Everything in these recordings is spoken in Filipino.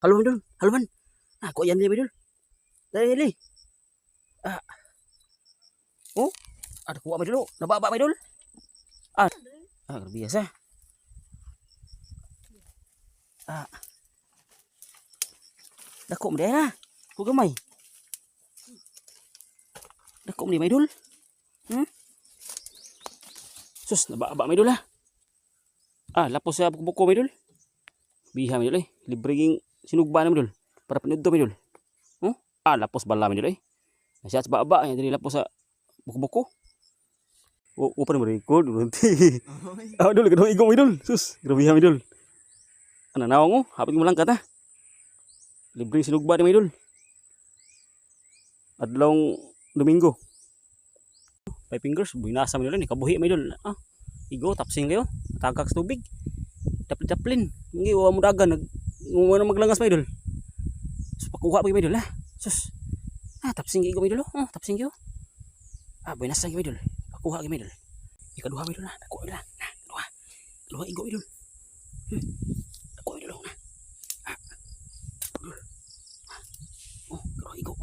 Halo idol, halo man. Ako yan dia idol. Dali. Ah, oh, ada kuha idol. Nababa idol. Ah, biasa. Ah, dako mo na. Ku gamay. Dako mo di idol. Hmm? Sus, nababa idol ah. Lapos sa buko idol. Biha idol eh. Libreng sinugba na idol. Para pinudto idol. Lapos bala idol eh. Nasya sa baba ya, jadi lapos sa buko-buko. Open mo record nanti. Idol kadang igong idol. Sus, grabe ha idol. Ano nawang mo? Hapit mo lang kata. Libre sinugba ni idol. Adlong Domingo. 5 fingers, binasa mo idol ni kabuhi mo idol. Igo tapsing kayo. Tagak sa tubig. Daplin. Ngi wa mo dagan nag maglangas mo idol. Sus pakuha pa idol ha. Sus. Tapsing igo idol. Tapsing kayo. Binasa kayo idol. Pakuha kayo idol. Ikaduha idol na. Dako idol. Duha igo idol. Dako idol na. Kaduha igo.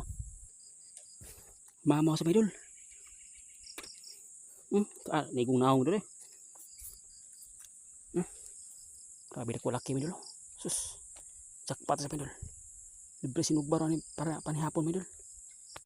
Mamaw sa idol. Nigong naong idol eh. Grabe na ko laki idol. Sus. Jakpat sa idol. Libre sinugba ron para panihapon idol.